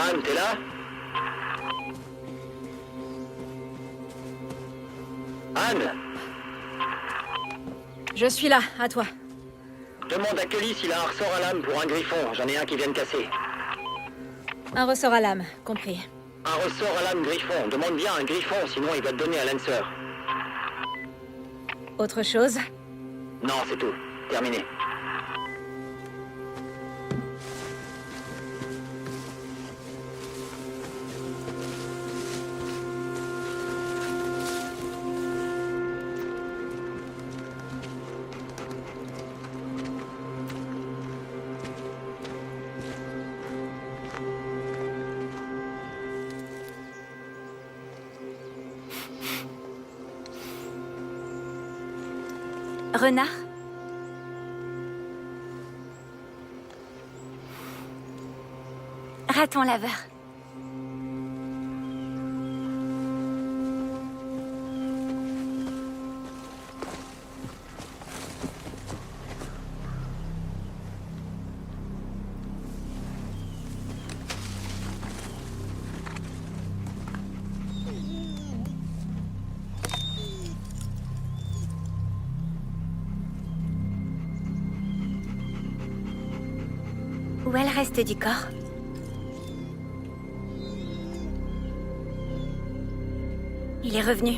Anne, t'es là? Anne? Je suis là, à toi. Demande à Kelly s'il a un ressort à lame pour un griffon. J'en ai un qui vient de casser. Un ressort à lame, compris. Un ressort à lame griffon. Demande bien un griffon, sinon il va te donner à Lancer. Autre chose? Non, c'est tout. Terminé. Renard? Raton laveur. Où est le reste du corps? Il est revenu.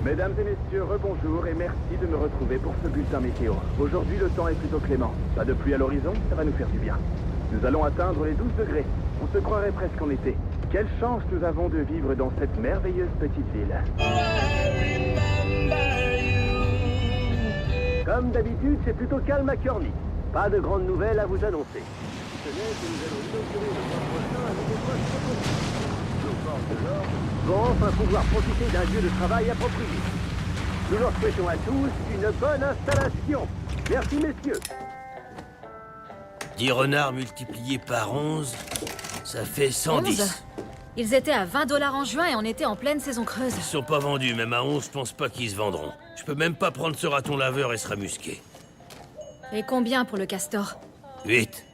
Mesdames et messieurs, rebonjour et merci de me retrouver pour ce bulletin météo. Aujourd'hui, le temps est plutôt clément. Pas de pluie à l'horizon, ça va nous faire du bien. Nous allons atteindre les 12 degrés. On se croirait presque en été. Quelle chance nous avons de vivre dans cette merveilleuse petite ville. Comme d'habitude, c'est plutôt calme à Kearney. Pas de grandes nouvelles à vous annoncer. Ce n'est que nous allons inaugurer le mois prochain avec des postes très possibles. Nos forces de l'ordre vont enfin pouvoir profiter d'un lieu de travail approprié. Nous leur souhaitons à tous une bonne installation. Merci messieurs. 10 renards multipliés par 11, ça fait 110. 11. Ils étaient à 20 $ en juin et on était en pleine saison creuse. Ils sont pas vendus, même à 11, je pense pas qu'ils se vendront. Je peux même pas prendre ce raton laveur et se ramusquer. Et combien pour le castor? 8.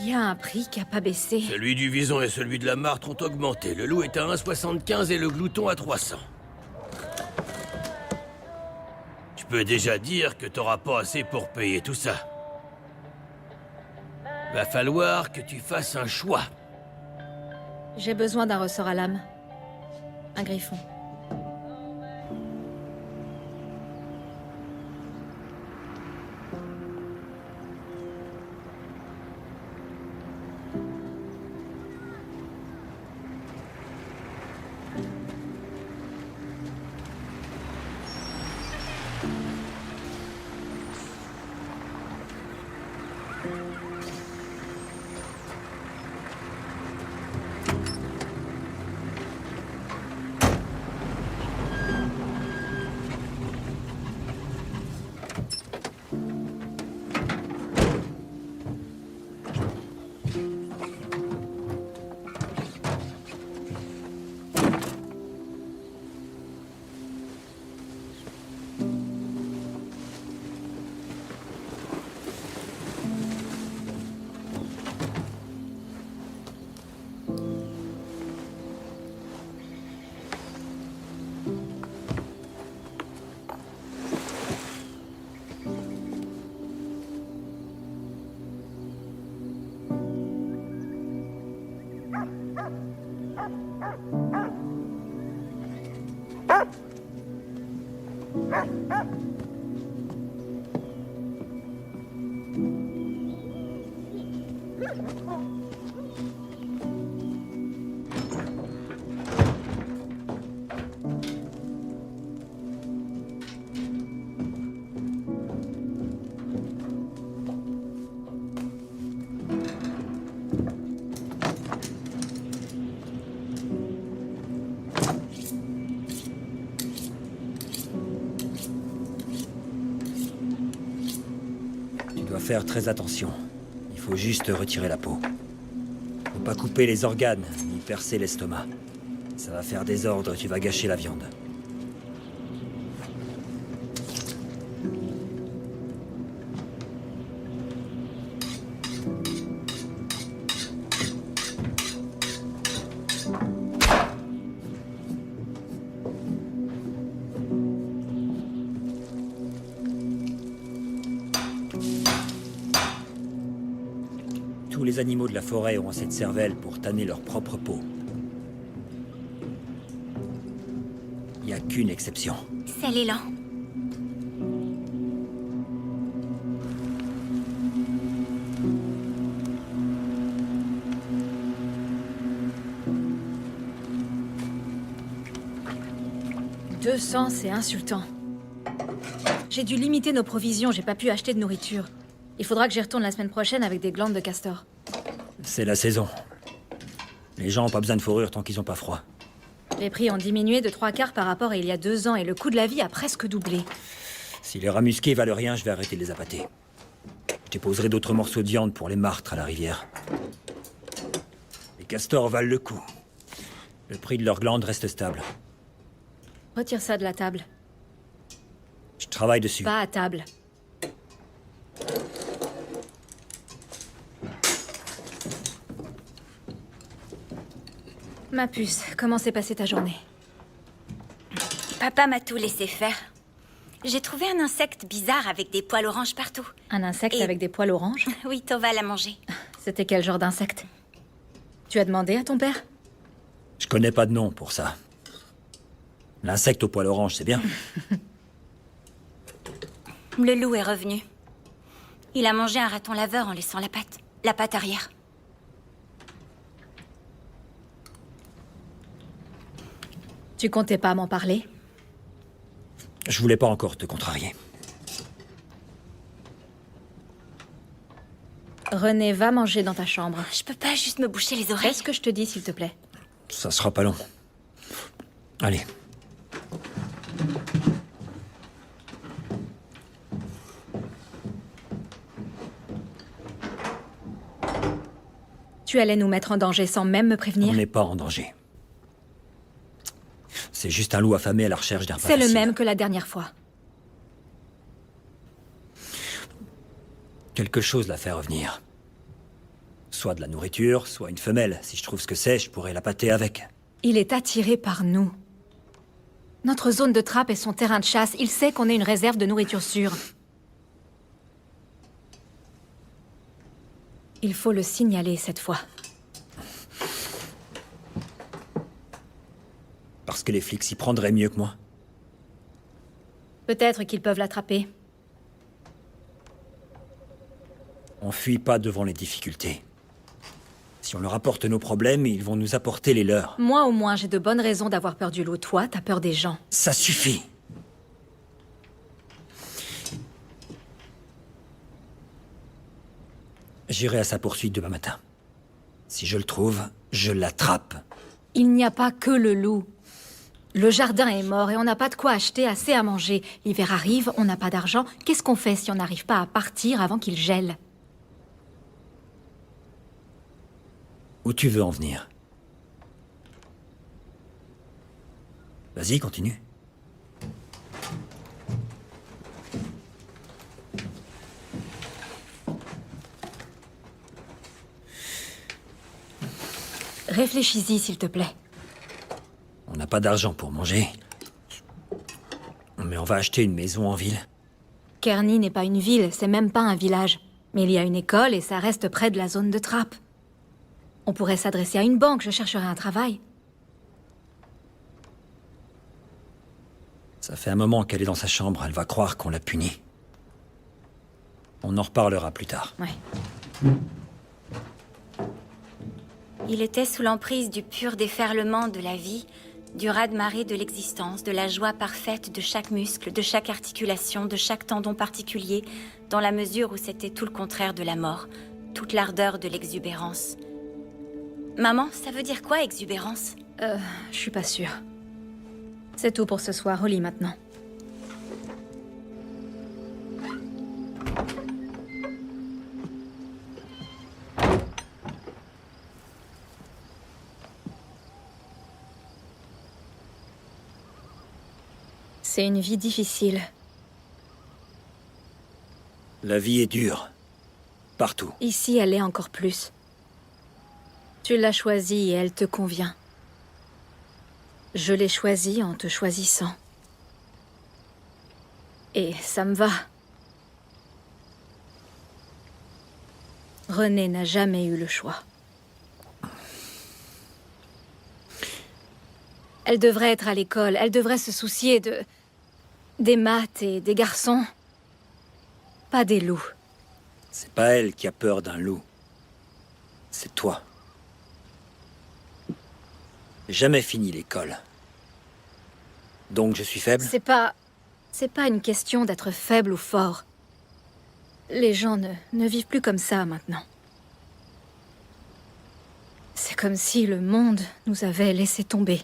Il y a un prix qui a pas baissé. Celui du vison et celui de la martre ont augmenté. Le loup est à 1,75 et le glouton à 300. Je peux déjà dire que t'auras pas assez pour payer tout ça. Va falloir que tu fasses un choix. J'ai besoin d'un ressort à lame. Un griffon. faire très attention. Il faut juste retirer la peau. Faut pas couper les organes, ni percer l'estomac. Ça va faire désordre, tu vas gâcher la viande. Tous les animaux de la forêt ont cette cervelle pour tanner leur propre peau. Il n'y a qu'une exception. C'est l'élan. « 200, c'est insultant. J'ai dû limiter nos provisions, j'ai pas pu acheter de nourriture. Il faudra que j'y retourne la semaine prochaine avec des glandes de castor. C'est la saison. Les gens ont pas besoin de fourrure tant qu'ils ont pas froid. Les prix ont diminué de 3/4 par rapport à il y a 2 ans et le coût de la vie a presque doublé. Si les rats musqués valent rien, je vais arrêter de les appâter. Je déposerai d'autres morceaux de viande pour les martres à la rivière. Les castors valent le coup. Le prix de leurs glandes reste stable. Retire ça de la table. Je travaille dessus. Pas à table. Ma puce, comment s'est passée ta journée? Papa m'a tout laissé faire. J'ai trouvé un insecte bizarre avec des poils oranges partout. Un insecte Et- avec des poils oranges? Oui, Tova l'a mangé. C'était quel genre d'insecte? Tu as demandé à ton père? Je connais pas de nom pour ça. L'insecte au poil orange, c'est bien. Le loup est revenu. Il a mangé un raton laveur en laissant la patte arrière. Tu comptais pas m'en parler? Je voulais pas encore te contrarier. René, va manger dans ta chambre. Je peux pas juste me boucher les oreilles. Fais ce que je te dis, s'il te plaît. Ça sera pas long. Allez. Tu allais nous mettre en danger sans même me On prévenir? n'est pas en danger. C'est juste un loup affamé à la recherche d'un repas C'est le facile. même que la dernière fois. Quelque chose l'a fait revenir. Soit de la nourriture, soit une femelle. Si je trouve ce que c'est, je pourrais la pâter avec. Il est attiré par nous. Notre zone de trappe est son terrain de chasse. Il sait qu'on est une réserve de nourriture sûre. Il faut le signaler cette fois. Parce que les flics s'y prendraient mieux que moi. Peut-être qu'ils peuvent l'attraper. On fuit pas devant les difficultés. Si on leur apporte nos problèmes, ils vont nous apporter les leurs. Moi, au moins, j'ai de bonnes raisons d'avoir peur du loup. Toi, t'as peur des gens. Ça suffit. J'irai à sa poursuite demain matin. Si je le trouve, je l'attrape. Il n'y a pas que le loup. Le jardin est mort et on n'a pas de quoi acheter assez à manger. L'hiver arrive, on n'a pas d'argent. Qu'est-ce qu'on fait si on n'arrive pas à partir avant qu'il gèle? Où tu veux en venir? Vas-y, continue. Réfléchis-y, s'il te plaît. On n'a pas d'argent pour manger. Mais on va acheter une maison en ville. Kearney n'est pas une ville, c'est même pas un village. Mais il y a une école et ça reste près de la zone de trappe. On pourrait s'adresser à une banque, je chercherai un travail. Ça fait un moment qu'elle est dans sa chambre, elle va croire qu'on l'a punie. On en reparlera plus tard. Ouais. Il était sous l'emprise du pur déferlement de la vie, du raz-de-marée de l'existence, de la joie parfaite de chaque muscle, de chaque articulation, de chaque tendon particulier, dans la mesure où c'était tout le contraire de la mort, toute l'ardeur de l'exubérance. Maman, ça veut dire quoi, exubérance? Je suis pas sûre. C'est tout pour ce soir, au lit maintenant. C'est une vie difficile. La vie est dure. Partout. Ici, elle est encore plus. Tu l'as choisie et elle te convient. Je l'ai choisie en te choisissant. Et ça me va. Renée n'a jamais eu le choix. Elle devrait être à l'école, elle devrait se soucier des maths et des garçons. Pas des loups. C'est pas elle qui a peur d'un loup. C'est toi. J'ai jamais fini l'école. Donc je suis faible? C'est pas une question d'être faible ou fort. Les gens ne vivent plus comme ça maintenant. C'est comme si le monde nous avait laissé tomber.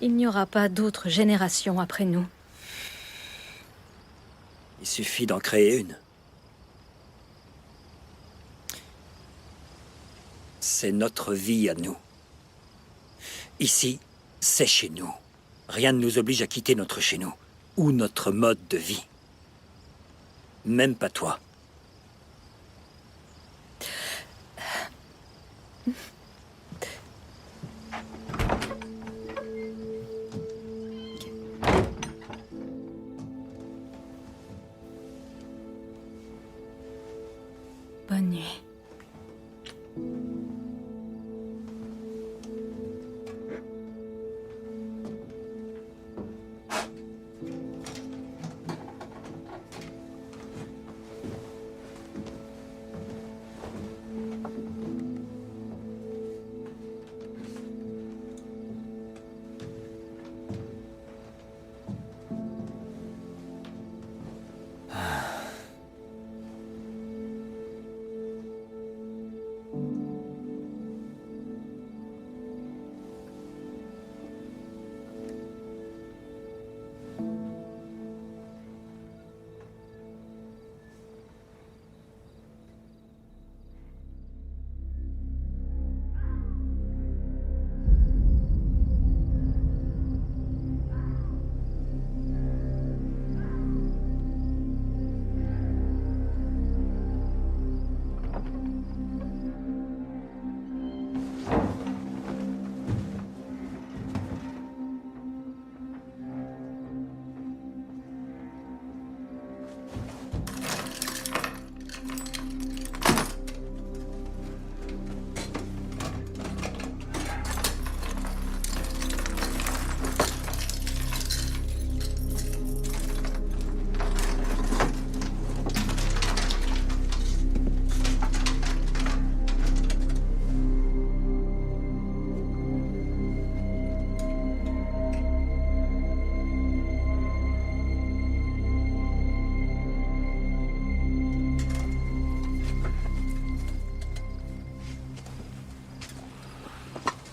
Il n'y aura pas d'autres générations après nous. Il suffit d'en créer une. C'est notre vie à nous. Ici, c'est chez nous. Rien ne nous oblige à quitter notre chez nous, ou notre mode de vie. Même pas toi. Bonne nuit.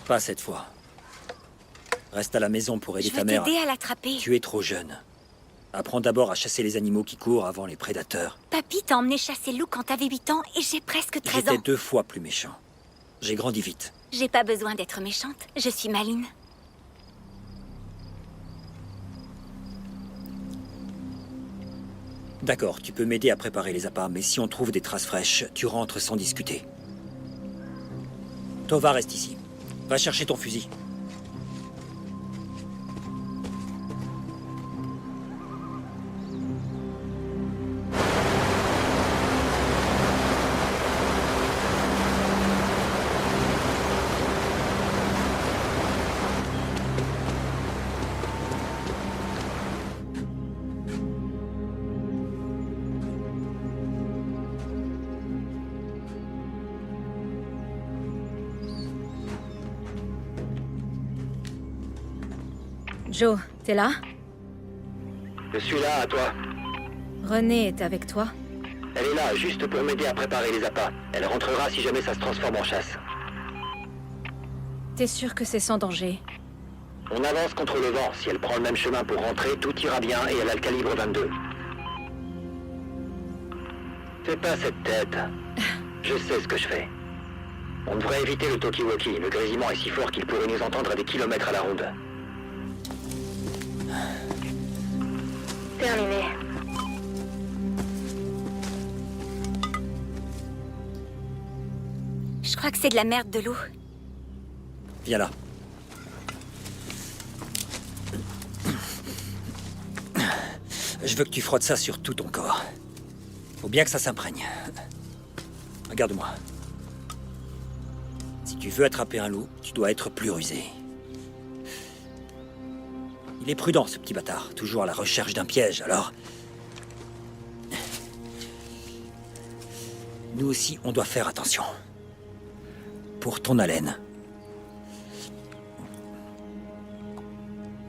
Pas cette fois. Reste à la maison pour aider Je ta vais mère. t'aider à l'attraper. Tu es trop jeune. Apprends d'abord à chasser les animaux qui courent avant les prédateurs. Papy t'a emmené chasser le loup quand t'avais 8 ans et j'ai presque 13 ans. J'étais 2 fois plus méchant. J'ai grandi vite. J'ai pas besoin d'être méchante. Je suis Maline. D'accord, tu peux m'aider à préparer les appâts, mais si on trouve des traces fraîches, tu rentres sans discuter. Tova reste ici. Va chercher ton fusil. Joe, t'es là? Je suis là, à toi. Renée est avec toi? Elle est là, juste pour m'aider à préparer les appâts. Elle rentrera si jamais ça se transforme en chasse. T'es sûr que c'est sans danger? On avance contre le vent. Si elle prend le même chemin pour rentrer, tout ira bien et elle a le calibre 22. Fais pas cette tête. Je sais ce que je fais. On devrait éviter le talkie-walkie. Le grésillement est si fort qu'il pourrait nous entendre à des kilomètres à la ronde. Terminé. Je crois que c'est de la merde de loup. Viens là. Je veux que tu frottes ça sur tout ton corps. Faut bien que ça s'imprègne. Regarde-moi. Si tu veux attraper un loup, tu dois être plus rusé. Il est prudent, ce petit bâtard. Toujours à la recherche d'un piège, alors... Nous aussi, on doit faire attention. Pour ton haleine.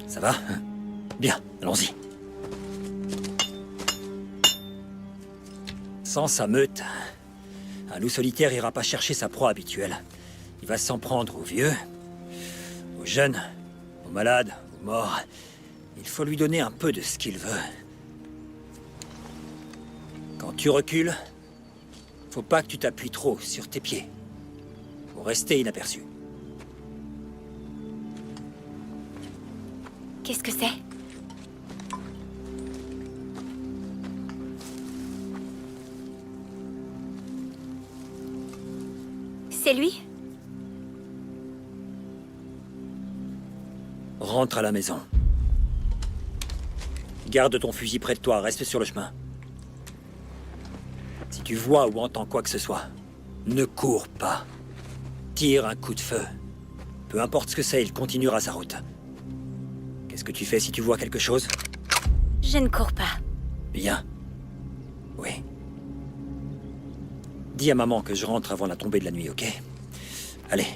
Ça va? Bien, allons-y. Sans sa meute, un loup solitaire ira pas chercher sa proie habituelle. Il va s'en prendre aux vieux, aux jeunes, aux malades, aux morts. Il faut lui donner un peu de ce qu'il veut. Quand tu recules, faut pas que tu t'appuies trop sur tes pieds. Faut rester inaperçu. Qu'est-ce que c'est? C'est lui? Rentre à la maison. Garde ton fusil près de toi, reste sur le chemin. Si tu vois ou entends quoi que ce soit, ne cours pas. Tire un coup de feu. Peu importe ce que c'est, il continuera sa route. Qu'est-ce que tu fais si tu vois quelque chose? Je ne cours pas. Bien. Oui. Dis à maman que je rentre avant la tombée de la nuit, ok? Allez.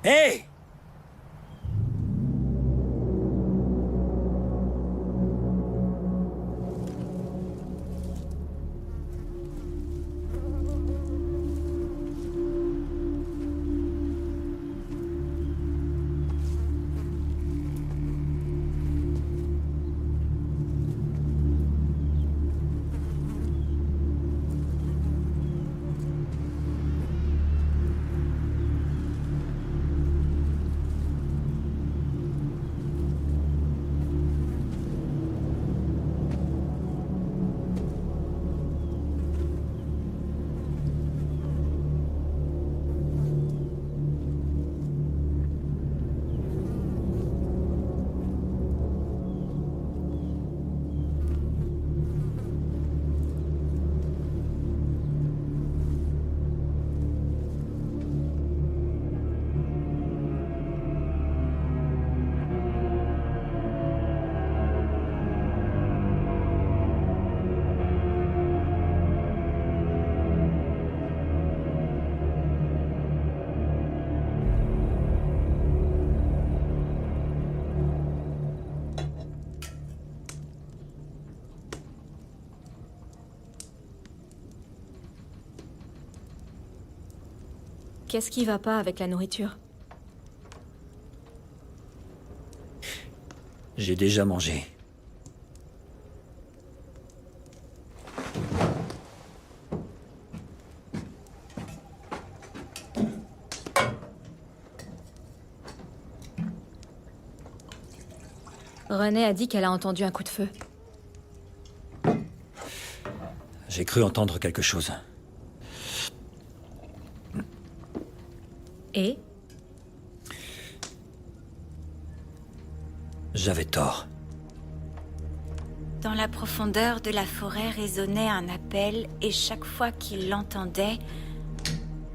Hé! Qu'est-ce qui va pas avec la nourriture? J'ai déjà mangé. Renée a dit qu'elle a entendu un coup de feu. J'ai cru entendre quelque chose. Et? J'avais tort. Dans la profondeur de la forêt résonnait un appel, et chaque fois qu'il l'entendait,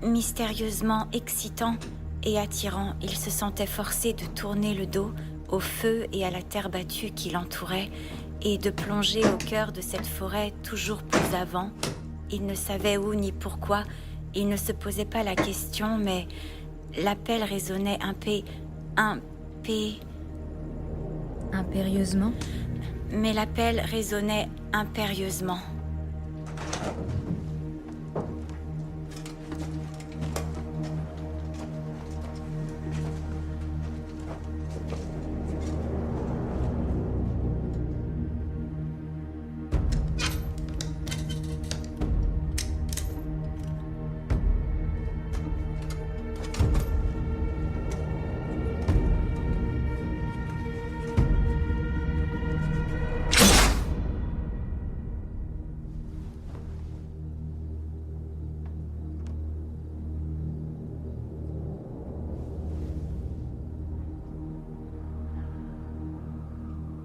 mystérieusement excitant et attirant, il se sentait forcé de tourner le dos au feu et à la terre battue qui l'entourait, et de plonger au cœur de cette forêt toujours plus avant. Il ne savait où ni pourquoi, il ne se posait pas la question, mais l'appel résonnait Impérieusement? Mais l'appel résonnait impérieusement.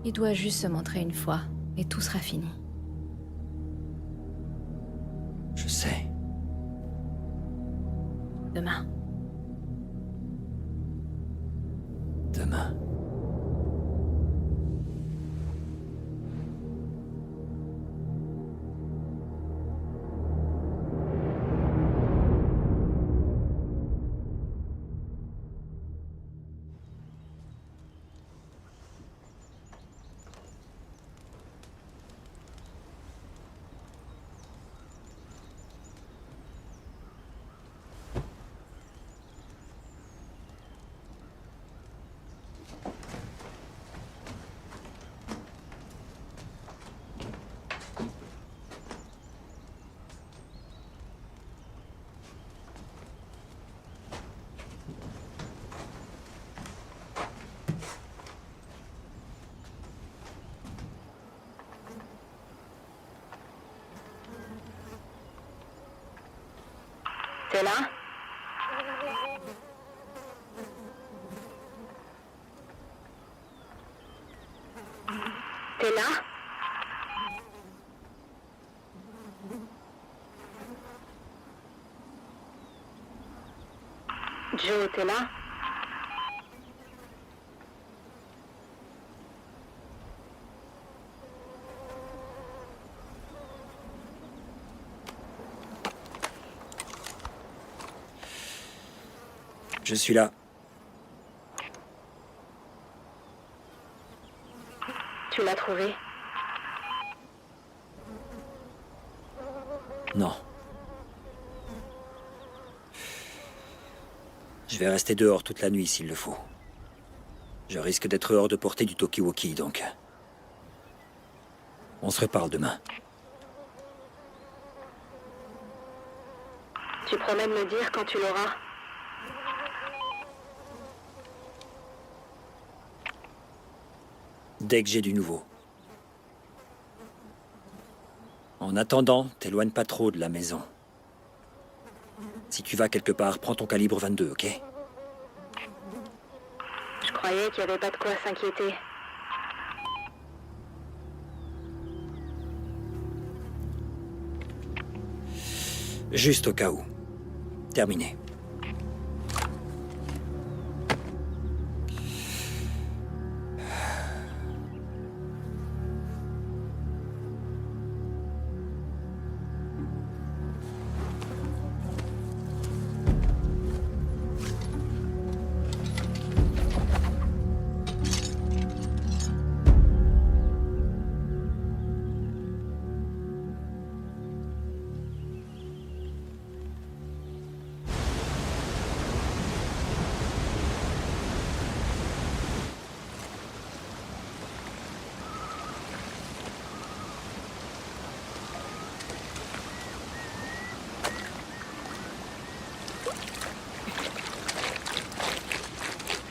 Il doit juste se montrer une fois, et tout sera fini. Je sais. Demain. Demain. T'es là? T'es là? Joe, t'es là? Je suis là. Tu l'as trouvé? Non. Je vais rester dehors toute la nuit s'il le faut. Je risque d'être hors de portée du Talkie-Walkie, donc... On se reparle demain. Tu promets de me dire quand tu l'auras? Dès que j'ai du nouveau. En attendant, t'éloigne pas trop de la maison. Si tu vas quelque part, prends ton calibre 22, ok? Je croyais qu'il n'y avait pas de quoi s'inquiéter. Juste au cas où. Terminé.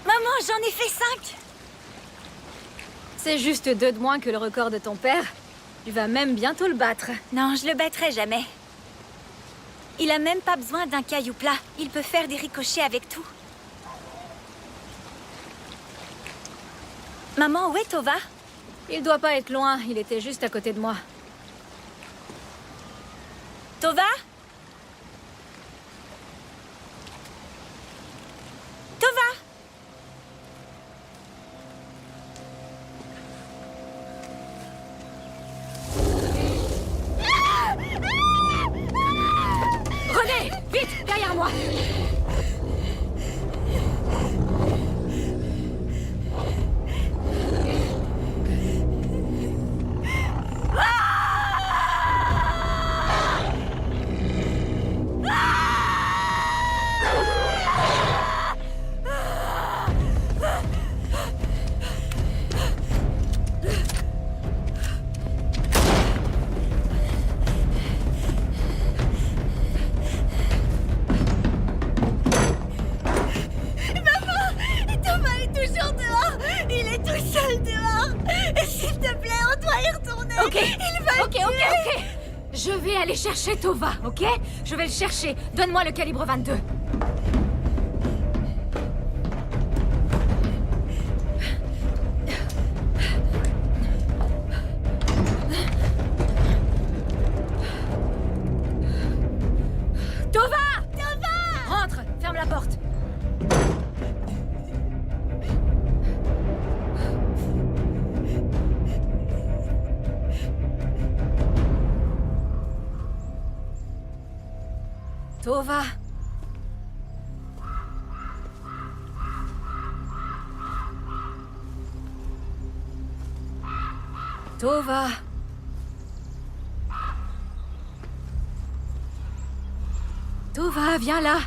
Maman, j'en ai fait 5! C'est juste 2 de moins que le record de ton père. Tu vas même bientôt le battre. Non, je le battrai jamais. Il a même pas besoin d'un caillou plat. Il peut faire des ricochets avec tout. Maman, où est Tova? Il doit pas être loin, il était juste à côté de moi. Tova? Tova? René, vite, derrière moi. Tova est toujours dehors! Il est tout seul dehors! S'il te plaît, on doit y retourner! Ok, Il va ok. Je vais aller chercher Tova, ok? Je vais le chercher. Donne-moi le calibre 22. Tova! Rentre, ferme la porte. Tova. Tova. Tova, viens là.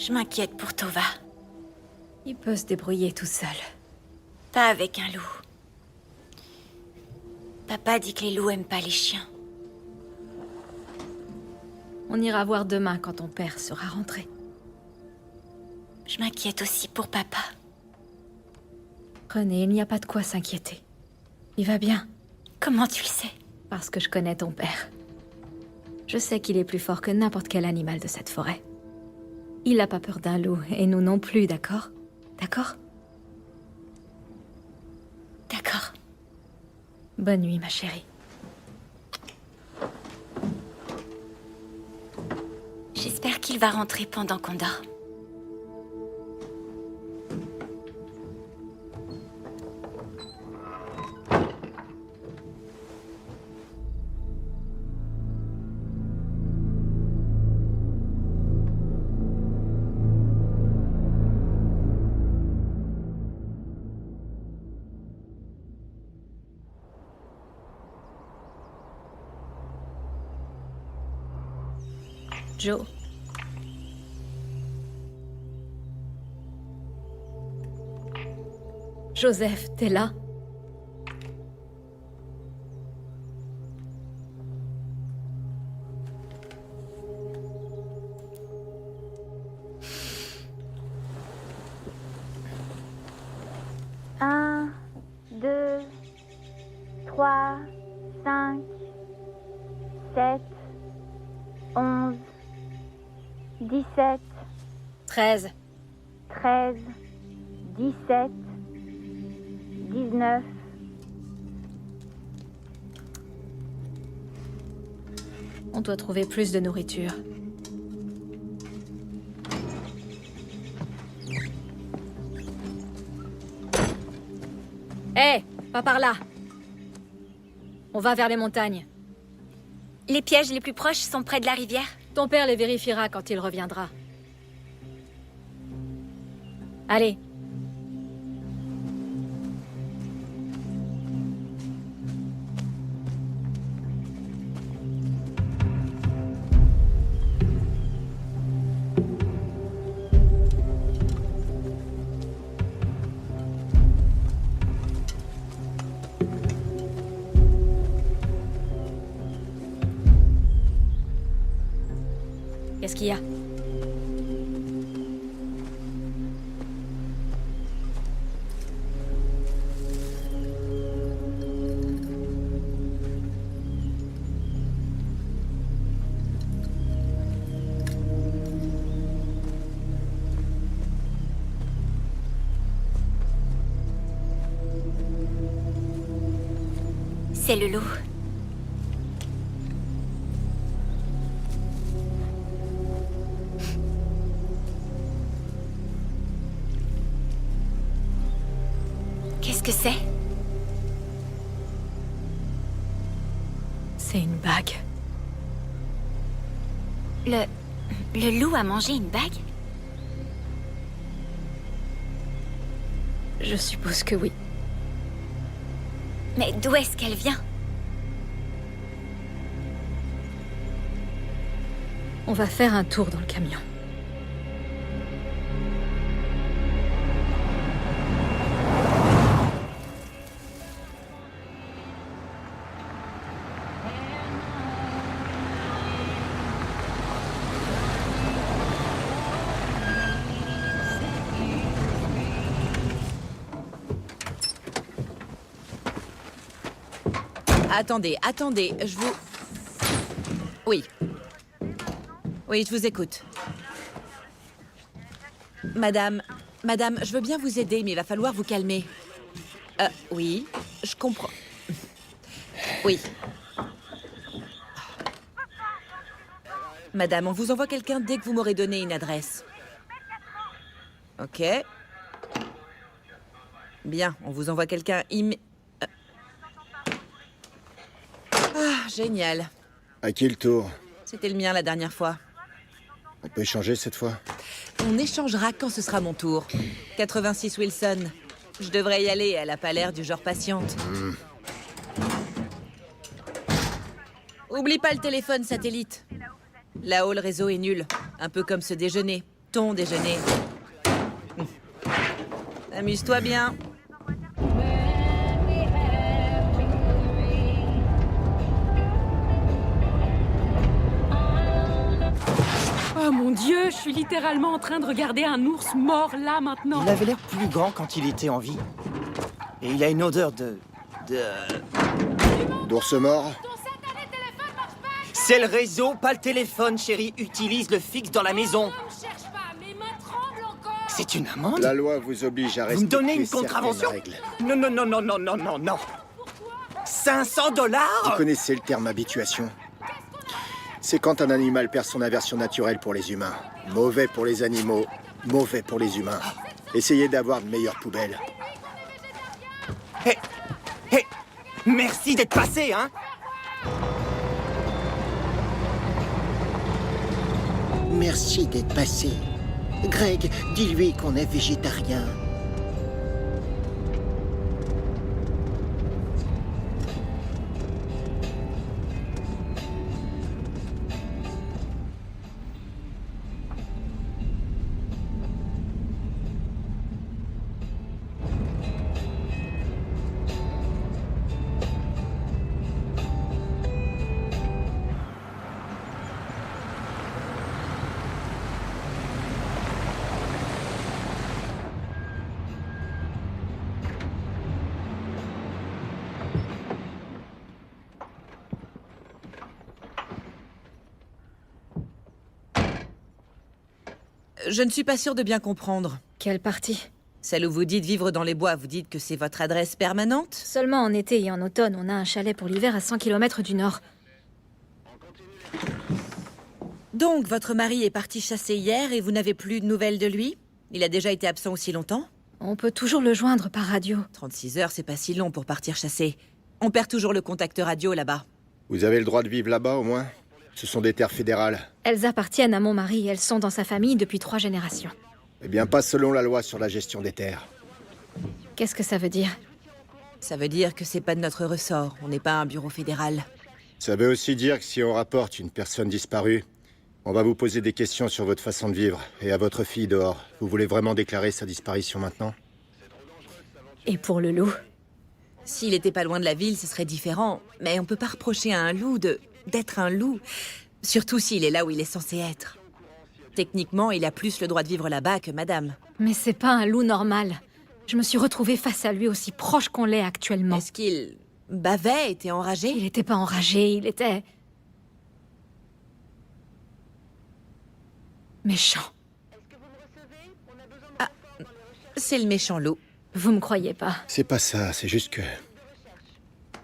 Je m'inquiète pour Tova. Il peut se débrouiller tout seul. Pas avec un loup. Papa dit que les loups aiment pas les chiens. On ira voir demain quand ton père sera rentré. Je m'inquiète aussi pour papa. René, il n'y a pas de quoi s'inquiéter. Il va bien, Comment tu le sais? parce que je connais ton père. Je sais qu'il est plus fort que n'importe quel animal de cette forêt. Il n'a pas peur d'un loup, et nous non plus, d'accord? D'accord? D'accord. Bonne nuit, ma chérie. J'espère qu'il va rentrer pendant qu'on dort. Joe. Joseph, t'es là? Un, 2, 3, 5, 7, 11, 17, 13. 13, 17, 19. On doit trouver plus de nourriture. Hé, pas par là. On va vers les montagnes. Les pièges les plus proches sont près de la rivière. Ton père les vérifiera quand il reviendra. Allez. Qu'est-ce qu'il y a? C'est le loup. Qu'est-ce que c'est? C'est une bague. Le loup a mangé une bague? Je suppose que oui. Mais d'où est-ce qu'elle vient? On va faire un tour dans le camion. Attendez, je vous... Oui. Oui, je vous écoute. Madame, je veux bien vous aider, mais il va falloir vous calmer. Oui, je comprends. Oui. Madame, on vous envoie quelqu'un dès que vous m'aurez donné une adresse. Ok. Bien, on vous envoie quelqu'un Ah, génial. À qui le tour? C'était le mien la dernière fois. On peut échanger cette fois? On échangera quand ce sera mon tour. 86 Wilson. Je devrais y aller, elle a pas l'air du genre patiente. Oublie pas le téléphone satellite. Là-haut, le réseau est nul. Un peu comme ce déjeuner. ton déjeuner. Amuse-toi bien. Oh mon Dieu, je suis littéralement en train de regarder un ours mort là maintenant. Il avait l'air plus grand quand il était en vie. Et il a une odeur de... D'ours mort? C'est le réseau, pas le téléphone, chérie. Utilise le fixe dans la maison. C'est une amende? La loi vous oblige à Vous me donnez une respecter certaines contravention? règles. Non, non, non, non, non, non, non, non. 500 $? Vous connaissez le terme habituation? C'est quand un animal perd son aversion naturelle pour les humains. Mauvais pour les animaux, mauvais pour les humains. Essayez d'avoir de meilleures poubelles. Hé, hé, merci d'être passé, hein? Merci d'être passé. Greg, dis-lui qu'on est végétarien. Je ne suis pas sûre de bien comprendre. Quelle partie? Celle où vous dites vivre dans les bois, vous dites que c'est votre adresse permanente? Seulement en été et en automne, on a un chalet pour l'hiver à 100 km du nord. Donc, votre mari est parti chasser hier et vous n'avez plus de nouvelles de lui? Il a déjà été absent aussi longtemps? On peut toujours le joindre par radio. 36 heures, c'est pas si long pour partir chasser. On perd toujours le contact radio là-bas. Vous avez le droit de vivre là-bas, au moins? Ce sont des terres fédérales. Elles appartiennent à mon mari, elles sont dans sa famille depuis 3 générations. Eh bien, pas selon la loi sur la gestion des terres. Qu'est-ce que ça veut dire? Ça veut dire que c'est pas de notre ressort, on n'est pas un bureau fédéral. Ça veut aussi dire que si on rapporte une personne disparue, on va vous poser des questions sur votre façon de vivre et à votre fille dehors. Vous voulez vraiment déclarer sa disparition maintenant? Et pour le loup? S'il était pas loin de la ville, ce serait différent. Mais on peut pas reprocher à un loup d'être un loup. Surtout s'il est là où il est censé être. Techniquement, il a plus le droit de vivre là-bas que madame. Mais c'est pas un loup normal. Je me suis retrouvée face à lui aussi proche qu'on l'est actuellement. Est-ce qu'il bavait, était enragé? Il était pas enragé, il était... méchant. Ah, c'est le méchant loup. Vous me croyez pas? C'est pas ça, c'est juste que...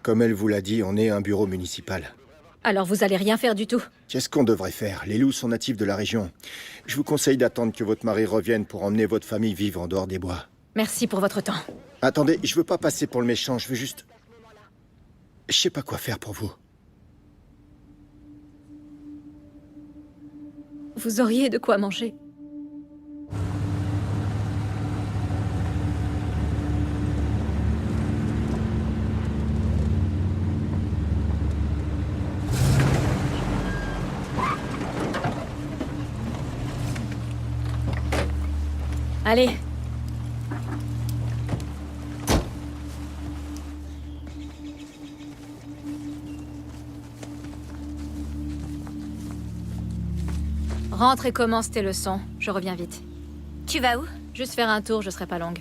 Comme elle vous l'a dit, on est un bureau municipal. Alors vous allez rien faire du tout? Qu'est-ce qu'on devrait faire? Les loups sont natifs de la région. Je vous conseille d'attendre que votre mari revienne pour emmener votre famille vivre en dehors des bois. Merci pour votre temps. Attendez, je veux pas passer pour le méchant, je veux juste... Je sais pas quoi faire pour vous. Vous auriez de quoi manger. Allez. Rentre et commence tes leçons. Je reviens vite. Tu vas où? Juste faire un tour, je serai pas longue.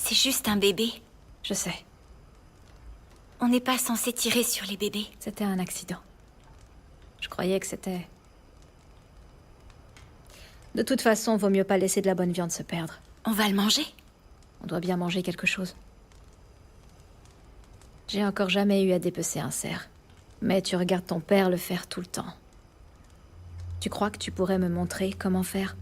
C'est juste un bébé. Je sais, On n'est pas censé tirer sur les bébés. c'était un accident. Je croyais que c'était... De toute façon, vaut mieux pas laisser de la bonne viande se perdre. On va le manger? On doit bien manger quelque chose. J'ai encore jamais eu à dépecer un cerf. Mais tu regardes ton père le faire tout le temps. Tu crois que tu pourrais me montrer comment faire?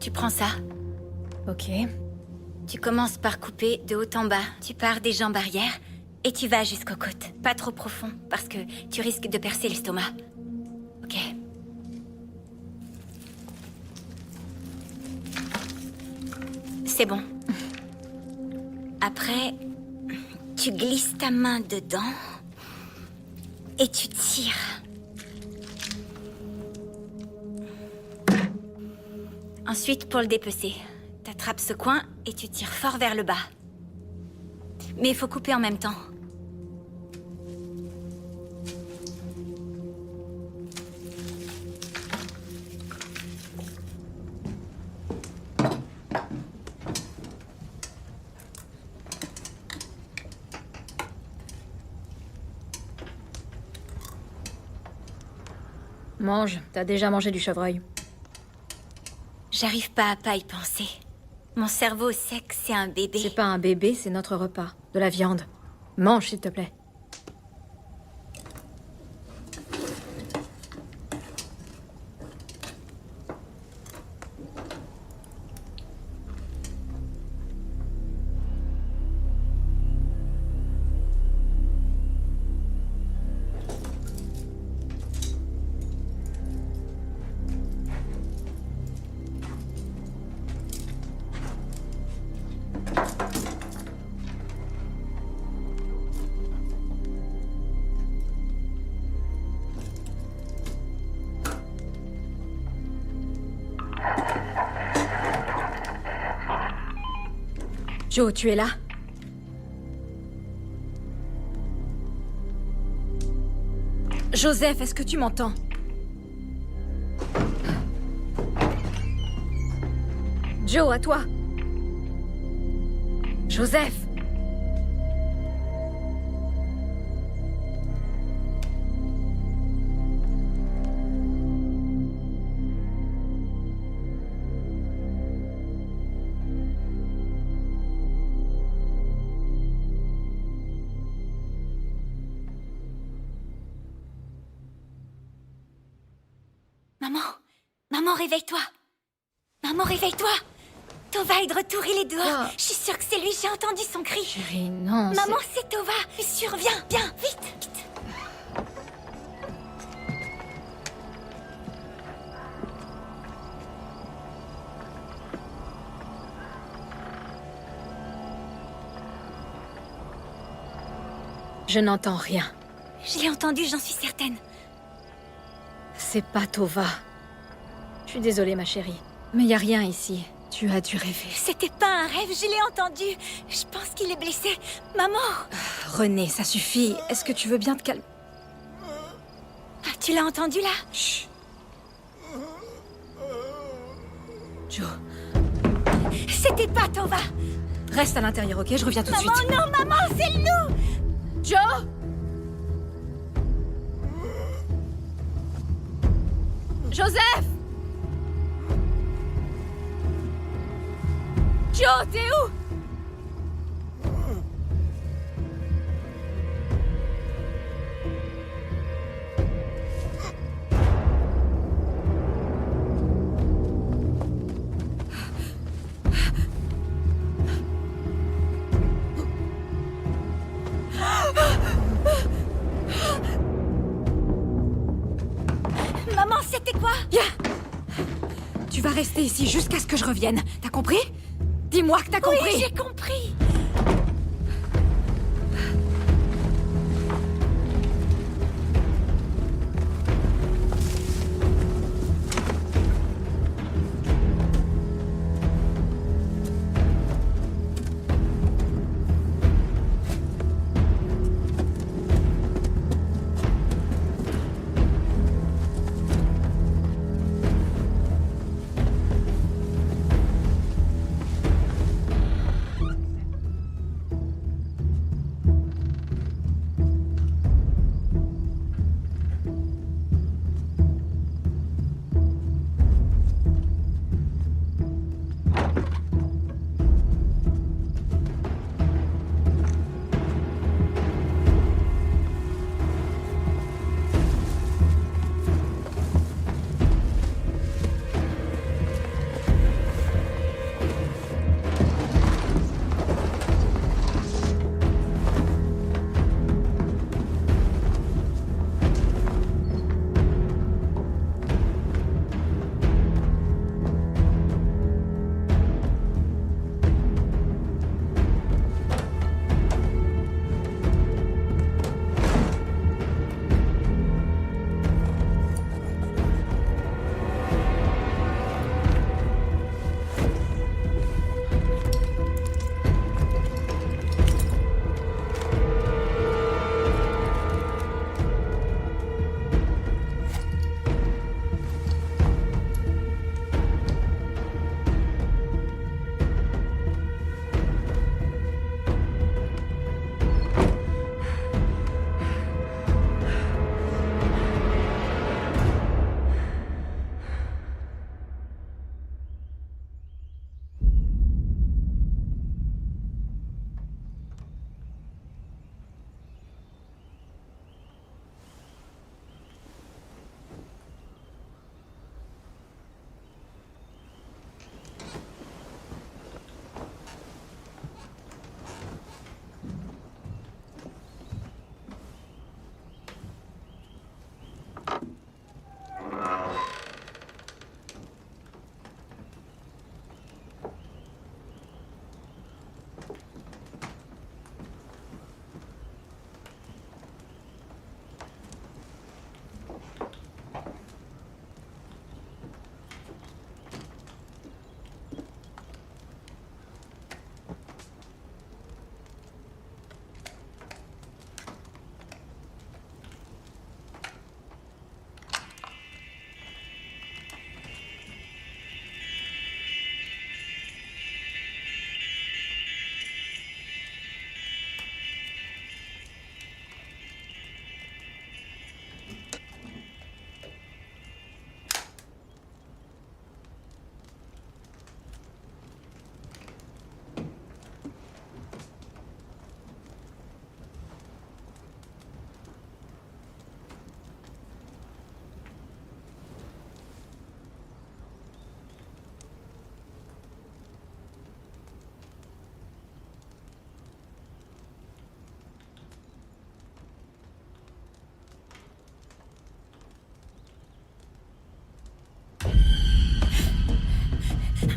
Tu prends ça. Ok. Tu commences par couper de haut en bas. Tu pars des jambes arrière et tu vas jusqu'aux côtes. Pas trop profond, parce que tu risques de percer l'estomac. Ok. C'est bon. Après, tu glisses ta main dedans et tu tires. Ensuite, pour le dépecer, t'attrapes ce coin et tu tires fort vers le bas. Mais il faut couper en même temps. Mange, t'as déjà mangé du chevreuil. J'arrive pas à pas y penser. Mon cerveau sait que c'est un bébé. C'est pas un bébé, c'est notre repas. De la viande. Mange, s'il te plaît. Joe, tu es là? Joseph, est-ce que tu m'entends? Joe, à toi. Joseph! Maman! Maman, réveille-toi! Maman, réveille-toi! Tova est de retour, il est dehors! Ah. Je suis sûre que c'est lui, j'ai entendu son cri! Chérie, non, Maman, c'est Tova! Je suis sûre, viens, viens, vite, vite! Je n'entends rien. Je l'ai entendu, j'en suis certaine. C'est pas Tova. Je suis désolée, ma chérie. Mais y a rien ici. Tu as dû rêver. C'était pas un rêve, je l'ai entendu. Je pense qu'il est blessé. Maman! René, ça suffit. Est-ce que tu veux bien te calmer? Ah, tu l'as entendu là? Chut. Joe, C'était pas Tova! reste à l'intérieur, ok? Je reviens tout de Maman, suite. non, maman, c'est le loup! Joe! Joseph! Joe, t'es où? Maman, c'était quoi? Viens! Tu vas rester ici jusqu'à ce que je revienne. T'as compris? Dis-moi que t'as compris! Oui, j'ai compris!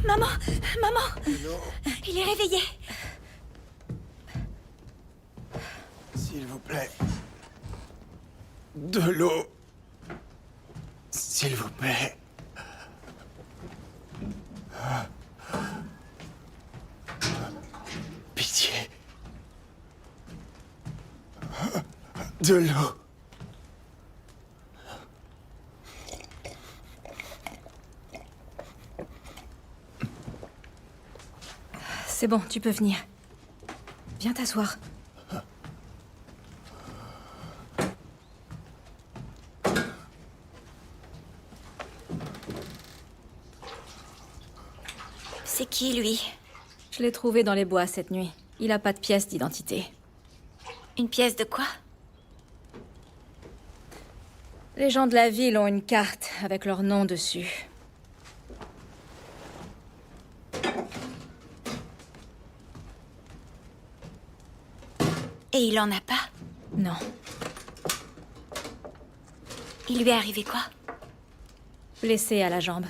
Maman! Maman! Non, Il est réveillé! s'il vous plaît. De l'eau. S'il vous plaît. Pitié. De l'eau. C'est bon, tu peux venir. Viens t'asseoir. C'est qui, lui? Je l'ai trouvé dans les bois cette nuit. Il a pas de pièce d'identité. Une pièce de quoi? Les gens de la ville ont une carte avec leur nom dessus. Et il en a pas? Non. Il lui est arrivé quoi? Blessé à la jambe.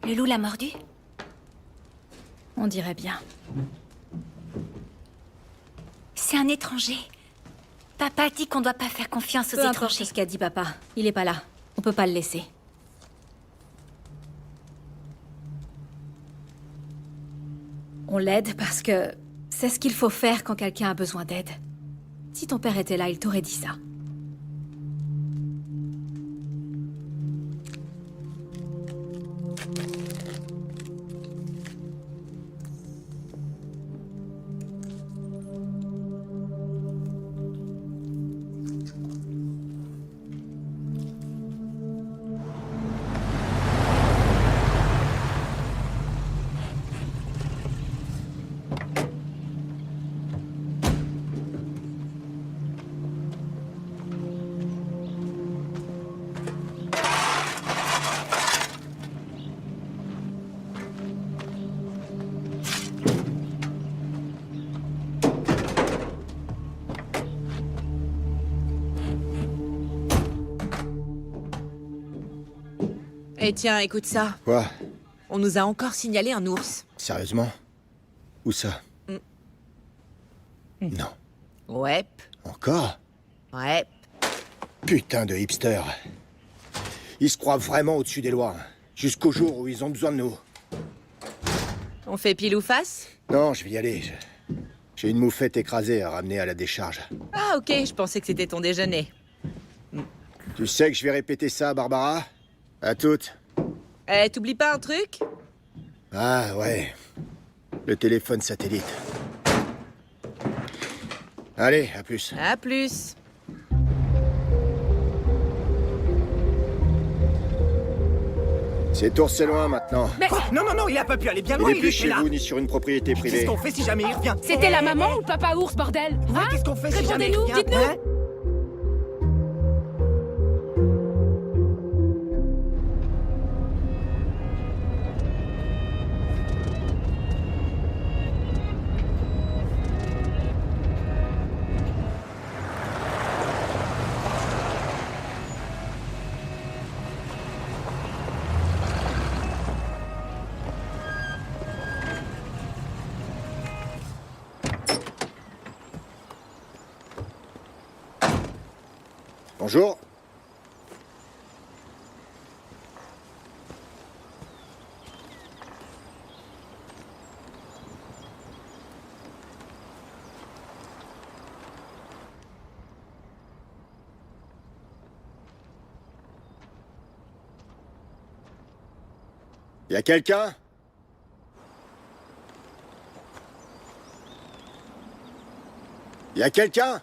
Le loup l'a mordu? On dirait bien. C'est un étranger. Papa dit qu'on doit pas faire confiance aux Peu importe étrangers. ce qu'a dit papa. Il est pas là. On peut pas le laisser. On l'aide parce que c'est ce qu'il faut faire quand quelqu'un a besoin d'aide. Si ton père était là, il t'aurait dit ça. Eh tiens, écoute ça. Quoi? On nous a encore signalé un ours. Sérieusement? Où ça? Non. Ouais. Encore? Ouais. Putain de hipster. Ils se croient vraiment au-dessus des lois. Jusqu'au jour où ils ont besoin de nous. On fait pile ou face? Non, je vais y aller. J'ai une moufette écrasée à ramener à la décharge. Ah ok, je pensais que c'était ton déjeuner. Tu sais que je vais répéter ça, Barbara? À toutes. Eh, t'oublies pas un truc? Ah ouais. Le téléphone satellite. Allez, à plus. À plus. Cet ours c'est loin maintenant. Mais non, non, non, il a pas pu aller bien loin, Il est plus était chez là. vous ni sur une propriété Qu'est-ce privée. qu'on fait si jamais il revient? C'était la maman ou le papa ours, bordel? Ouais, Hein? qu'est-ce qu'on fait si jamais il Répondez-nous, revient? dites-nous. Hein? Bonjour. Y a quelqu'un? Y a quelqu'un?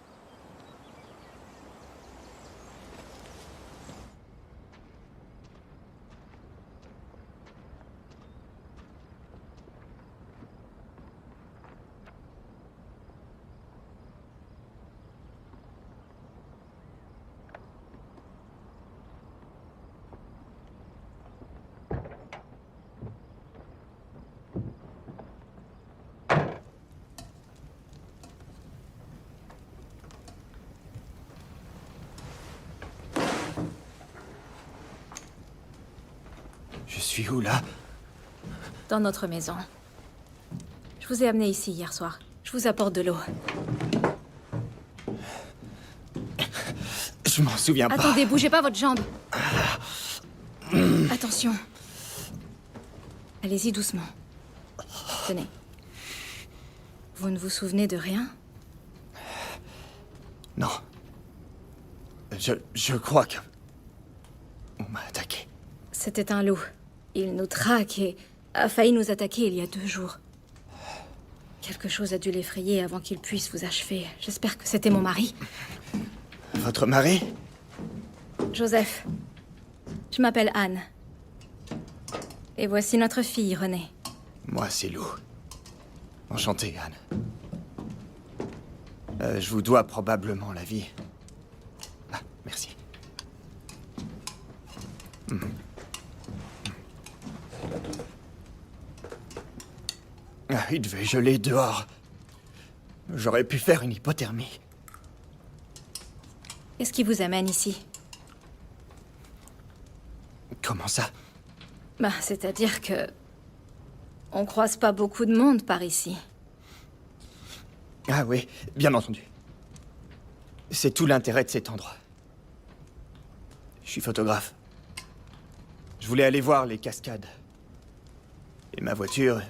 Je suis où, là? Dans notre maison. Je vous ai amené ici hier soir. Je vous apporte de l'eau. Je m'en souviens pas. Attendez, bougez pas votre jambe. Attention. Allez-y doucement. Tenez. Vous ne vous souvenez de rien? Non. Je crois que... On m'a attaqué. C'était un loup. Il nous traque et a failli nous attaquer il y a 2 jours. Quelque chose a dû l'effrayer avant qu'il puisse vous achever. J'espère que c'était mon mari. Votre mari? Joseph. Je m'appelle Anne. Et voici notre fille, Renée. Moi, c'est Lou. Enchanté, Anne. Je vous dois probablement la vie. Ah, merci. Ah, il devait geler dehors. J'aurais pu faire une hypothermie. Qu'est-ce qui vous amène ici? Comment ça? Bah, c'est-à-dire que... On croise pas beaucoup de monde par ici. Ah oui, bien entendu. C'est tout l'intérêt de cet endroit. Je suis photographe. Je voulais aller voir les cascades. Et ma voiture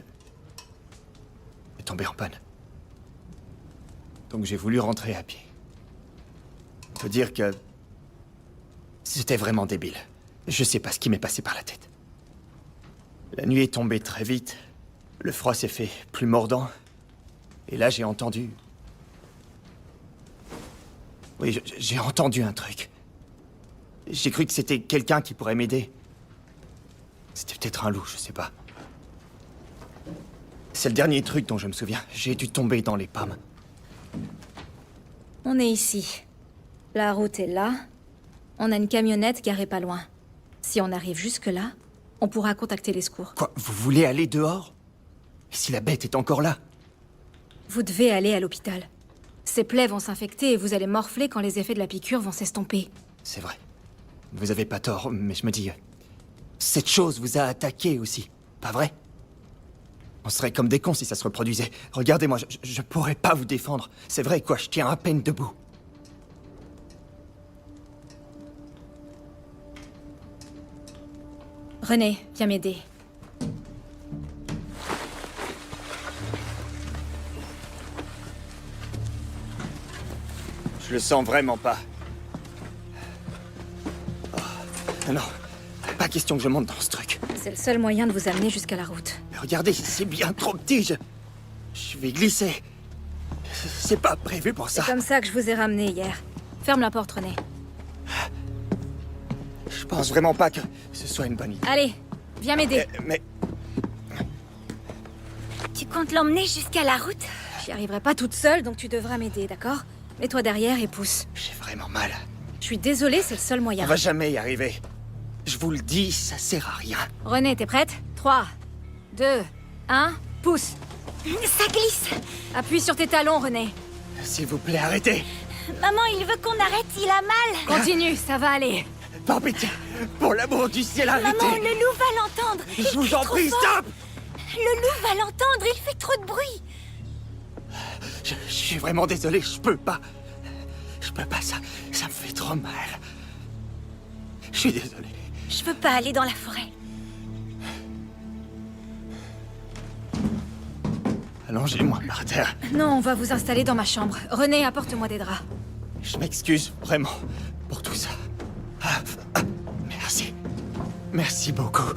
est tombée en panne. Donc j'ai voulu rentrer à pied. On peut dire que c'était vraiment débile. Je sais pas ce qui m'est passé par la tête. La nuit est tombée très vite. Le froid s'est fait plus mordant. Et là, j'ai entendu... Oui, j'ai entendu un truc. J'ai cru que c'était quelqu'un qui pourrait m'aider. C'était peut-être un loup, je sais pas. C'est le dernier truc dont je me souviens. J'ai dû tomber dans les pommes. On est ici. La route est là. On a une camionnette garée pas loin. Si on arrive jusque-là, on pourra contacter les secours. Quoi? Vous voulez aller dehors? Et si la bête est encore là? Vous devez aller à l'hôpital. Ces plaies vont s'infecter et vous allez morfler quand les effets de la piqûre vont s'estomper. C'est vrai. Vous avez pas tort, mais je me dis... Cette chose vous a attaqué aussi, pas vrai? On serait comme des cons si ça se reproduisait. Regardez-moi, je pourrais pas vous défendre. C'est vrai, quoi, je tiens à peine debout. Renée, viens m'aider. Je le sens vraiment pas. Oh, non, pas question que je monte dans ce truc. C'est le seul moyen de vous amener jusqu'à la route. Mais regardez, c'est bien trop petit, je vais glisser. C'est pas prévu pour ça. C'est comme ça que je vous ai ramené hier. Ferme la porte, Renée. Je pense vraiment pas que ce soit une bonne idée. Allez, viens m'aider. Mais... Tu comptes l'emmener jusqu'à la route? J'y arriverai pas toute seule, donc tu devras m'aider, d'accord? Mets-toi derrière et pousse. J'ai vraiment mal. Je suis désolée, c'est le seul moyen. On va jamais y arriver. Je vous le dis, ça sert à rien. Renée, t'es prête? 3, 2, 1, pousse. Ça glisse. Appuie sur tes talons, Renée. S'il vous plaît, arrêtez. Maman, il veut qu'on arrête, il a mal. Continue, ça va aller. Par pitié, pour l'amour du ciel, arrêtez. Maman, le loup va l'entendre. Je vous en prie, stop. Le loup va l'entendre, il fait trop de bruit. Je suis vraiment désolé, je peux pas. Je peux pas, ça me fait trop mal. Je suis désolé. Je veux pas aller dans la forêt. Allongez-moi par terre. Non, on va vous installer dans ma chambre. Renée, apporte-moi des draps. Je m'excuse vraiment pour tout ça. Merci. Merci beaucoup.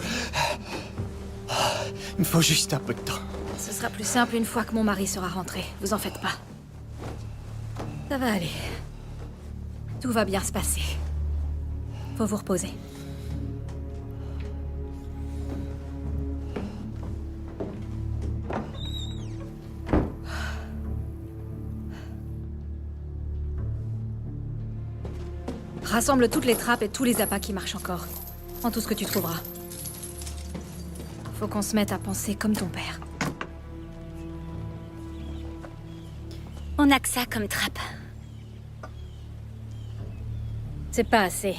Il me faut juste un peu de temps. Ce sera plus simple une fois que mon mari sera rentré. Vous en faites pas. Ça va aller. Tout va bien se passer. Faut vous reposer. Rassemble toutes les trappes et tous les appâts qui marchent encore. Prends tout ce que tu trouveras. Faut qu'on se mette à penser comme ton père. On a que ça comme trappe. C'est pas assez.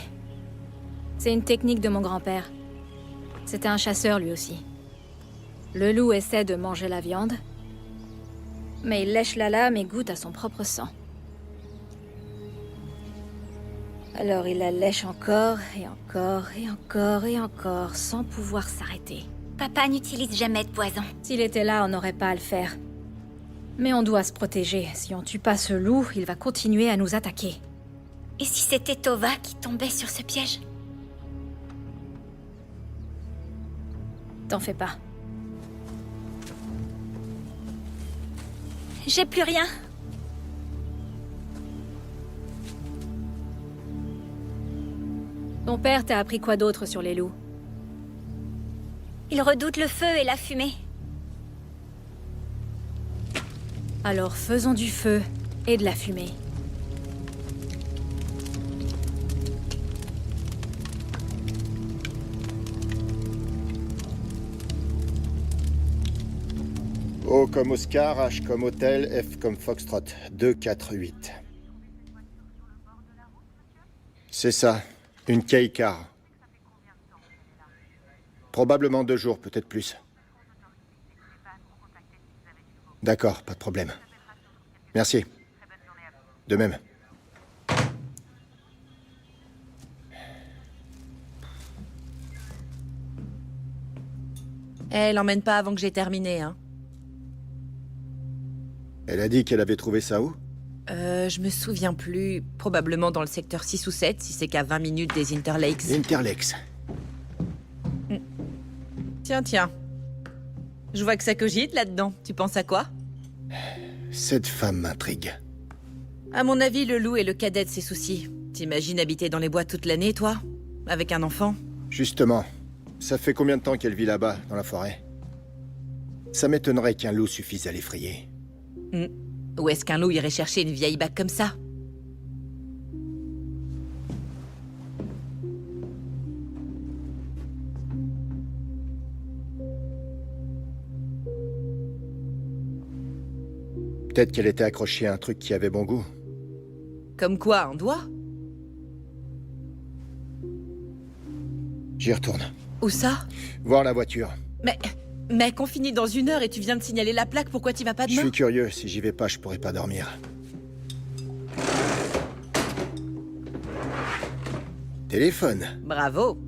C'est une technique de mon grand-père. C'était un chasseur lui aussi. Le loup essaie de manger la viande, mais il lèche la lame et goûte à son propre sang. Alors il la lèche encore, et encore, et encore, et encore, sans pouvoir s'arrêter. Papa n'utilise jamais de poison. S'il était là, on n'aurait pas à le faire. Mais on doit se protéger. Si on tue pas ce loup, il va continuer à nous attaquer. Et si c'était Tova qui tombait sur ce piège? T'en fais pas. J'ai plus rien. Ton père t'a appris quoi d'autre sur les loups? Il redoute le feu et la fumée. Alors faisons du feu et de la fumée. O comme Oscar, H comme Hôtel, F comme Foxtrot. 2, 4, 8. C'est ça. Une K-car. Probablement 2 jours, peut-être plus. D'accord, pas de problème. Merci. De même. Elle l'emmène pas avant que j'ai terminé, hein. Elle a dit qu'elle avait trouvé ça où? Je me souviens plus. Probablement dans le secteur 6 ou 7, si c'est qu'à 20 minutes des Interlakes. Interlakes. Tiens, tiens. Je vois que ça cogite là-dedans. Tu penses à quoi? Cette femme m'intrigue. À mon avis, le loup est le cadet de ses soucis. T'imagines habiter dans les bois toute l'année, toi? Avec un enfant? Justement. Ça fait combien de temps qu'elle vit là-bas, dans la forêt? Ça m'étonnerait qu'un loup suffise à l'effrayer. Où est-ce qu'un loup irait chercher une vieille bague comme ça? Peut-être qu'elle était accrochée à un truc qui avait bon goût. Comme quoi, un doigt? J'y retourne. Où ça? Voir la voiture. Mais qu'on finit dans 1 heure et tu viens de signaler la plaque, pourquoi t'y vas pas Je demain? suis curieux, si j'y vais pas, je pourrais pas dormir. Téléphone. Bravo.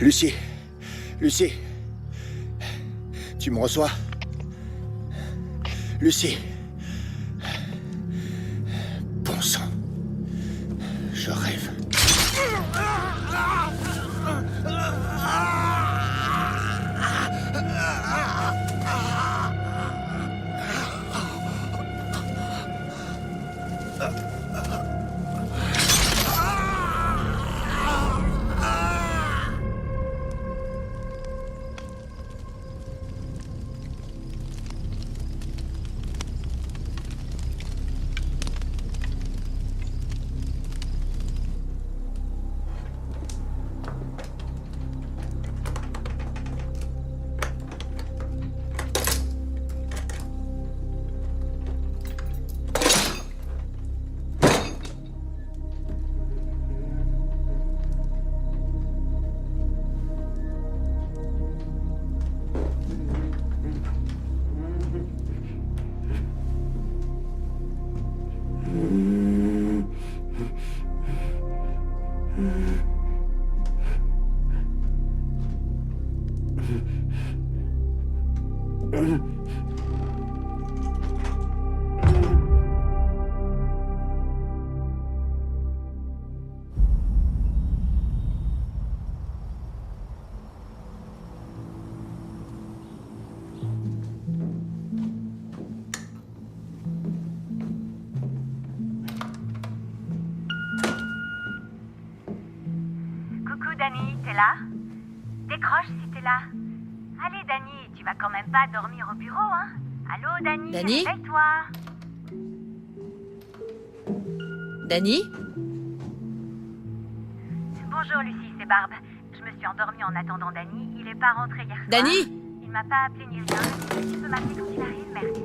Lucie. Lucie. Tu me reçois? Lucie. Bon sang. Je rêve. Coucou Dani, t'es là? Décroche si t'es là. Allez Dani, tu vas quand même pas dormir au bureau, hein? Allô Dani, Dani? réveille-toi. Dani? Bonjour Lucie, c'est Barbe. Je me suis endormie en attendant Dani. Il est pas rentré hier soir. Dani? Il m'a pas appelé ni rien. Tu peux m'appeler quand il arrive, merci.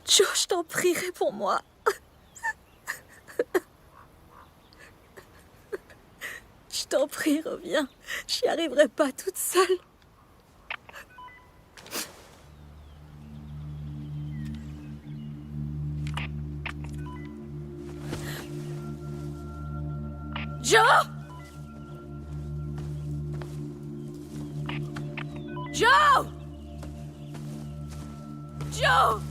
Joe, je t'en prie, réponds-moi. Je t'en prie, reviens. J'y arriverai pas toute seule. Joe! Joe! Joe!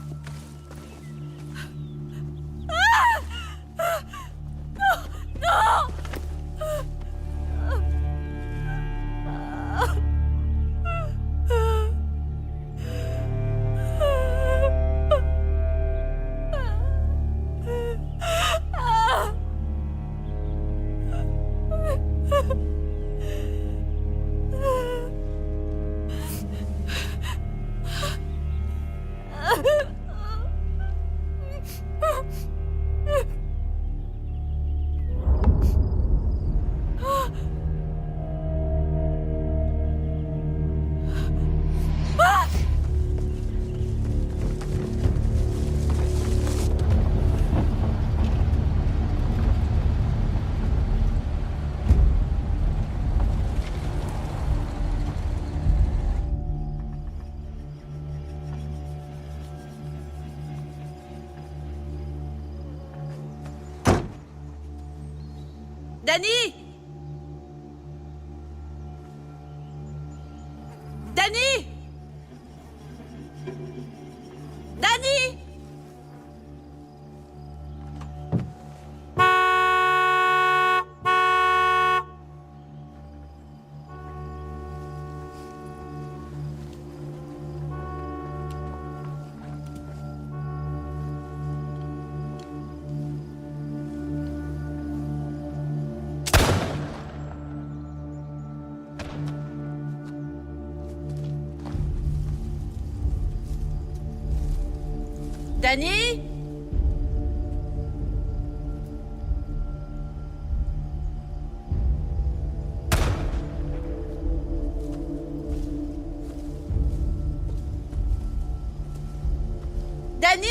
Dani! Dani! Dani! Dani? Dani?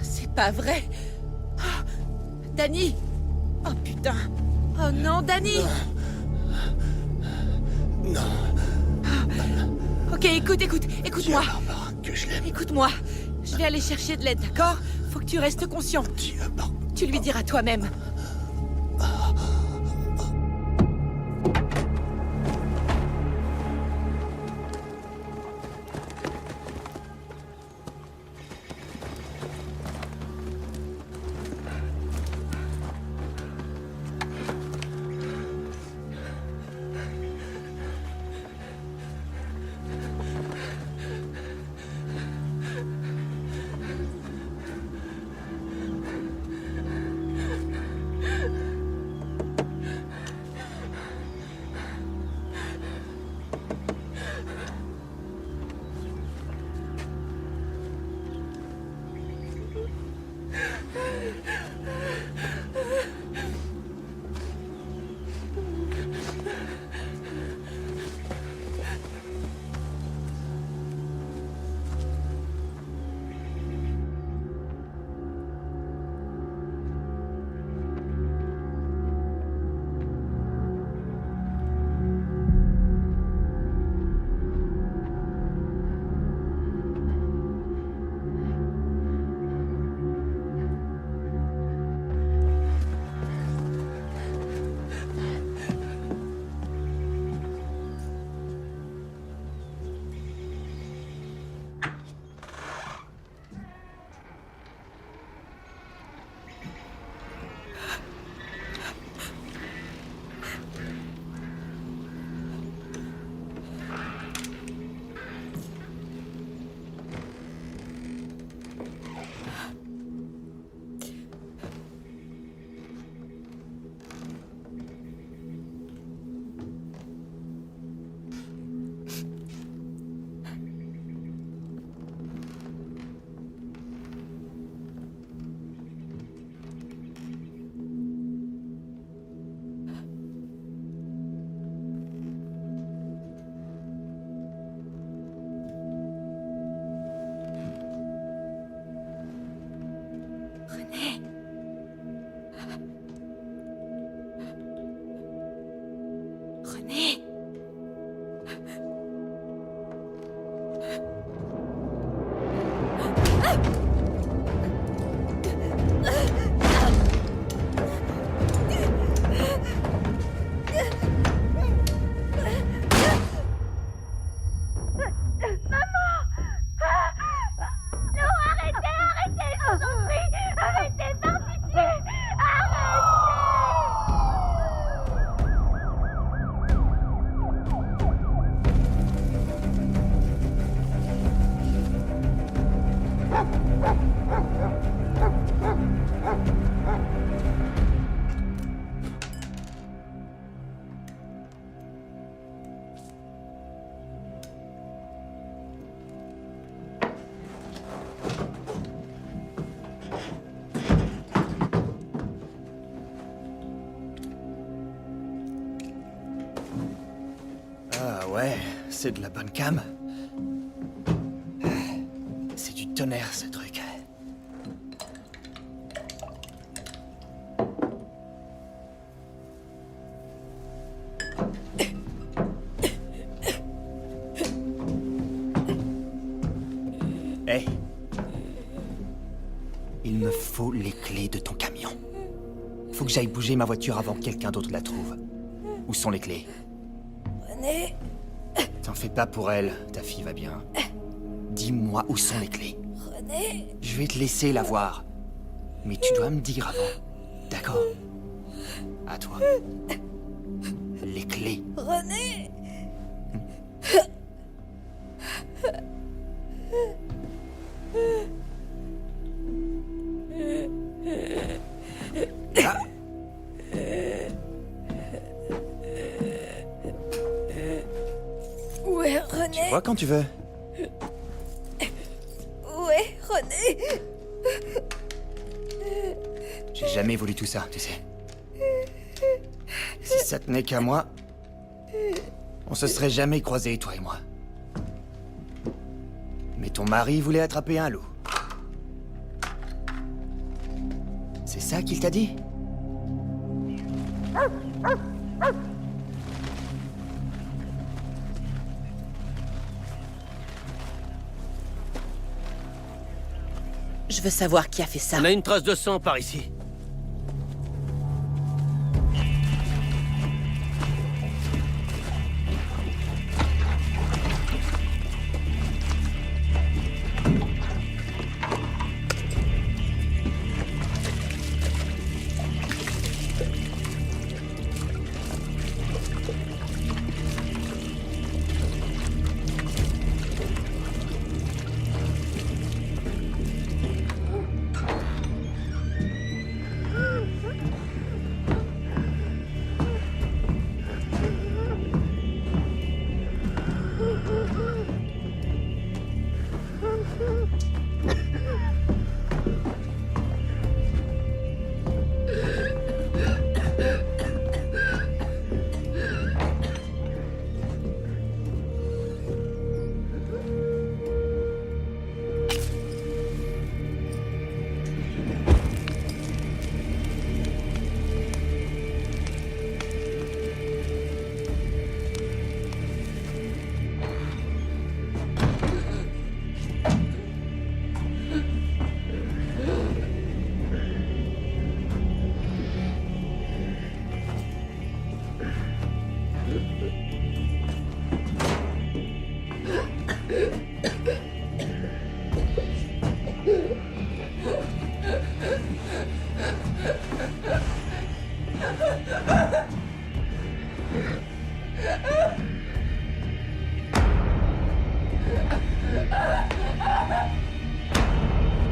C'est pas vrai. Oh, Dani? Oh putain. Oh non, Dani. Non. Ok, écoute-moi. Que je l'aime. Écoute-moi. Je vais aller chercher de l'aide, d'accord? Faut que tu restes conscient. Tu lui diras toi-même. Ah ouais, c'est de la bonne cam. C'est du tonnerre, ce truc. Hey. Il me faut les clés de ton camion. Faut que j'aille bouger ma voiture avant que quelqu'un d'autre la trouve. Où sont les clés? René. T'en fais pas pour elle, ta fille va bien. Dis-moi où sont les clés. René. Je vais te laisser la voir. Mais tu dois me dire avant. D'accord? À toi. Les clés. René. Ah. Où est René? Tu vois quand tu veux. Où est René? J'ai jamais voulu tout ça, tu sais. Si ça tenait qu'à moi, on se serait jamais croisés, toi et moi. Mais ton mari voulait attraper un loup. C'est ça qu'il t'a dit? Je veux savoir qui a fait ça. On a une trace de sang par ici.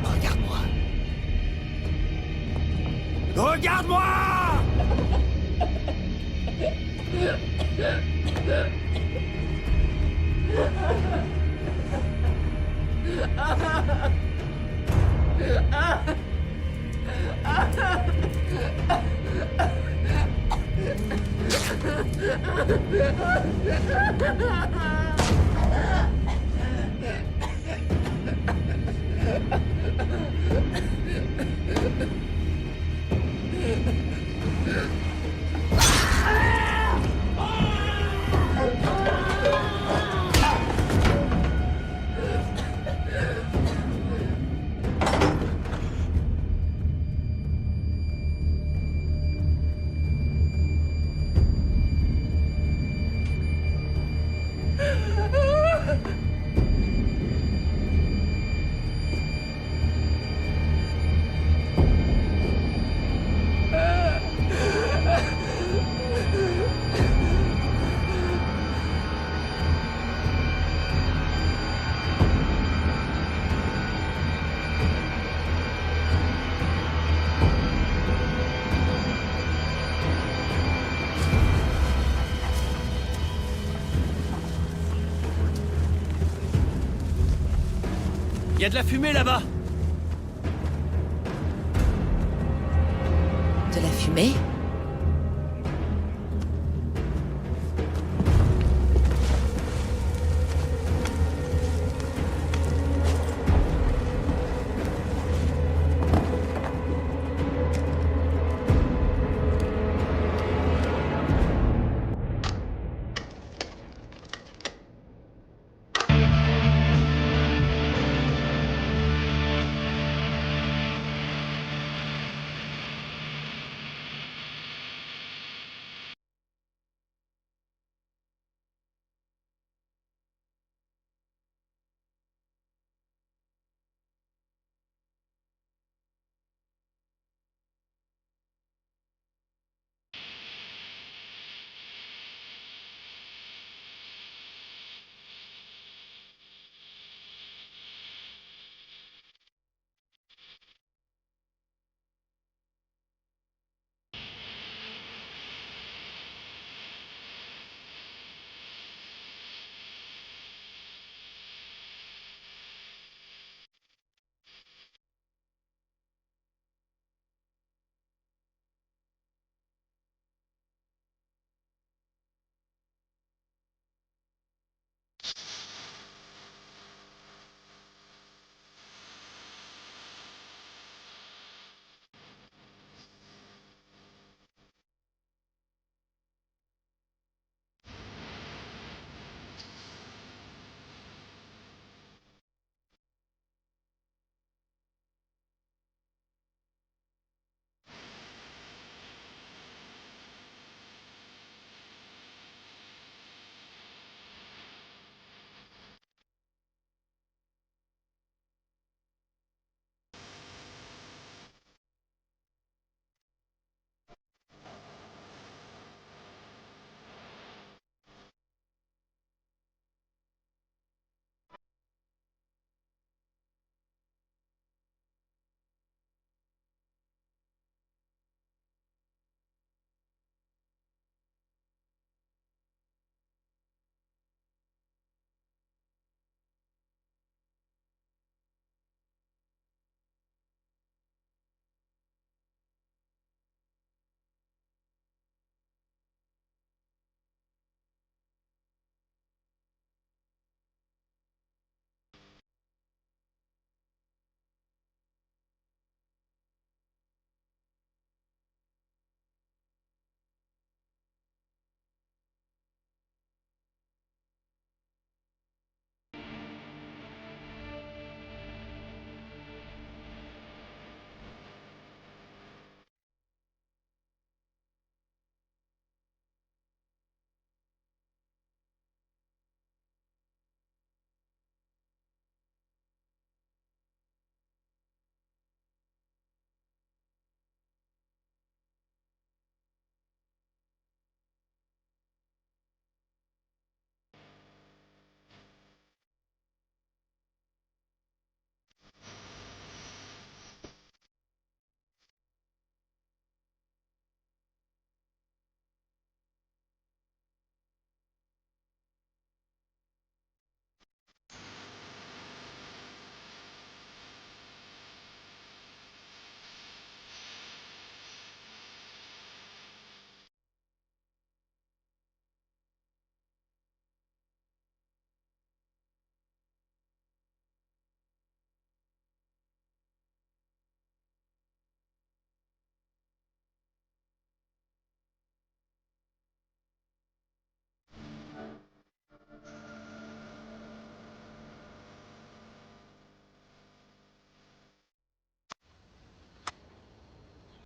Regarde-moi. Regarde-moi! Il y a de la fumée là-bas. De la fumée?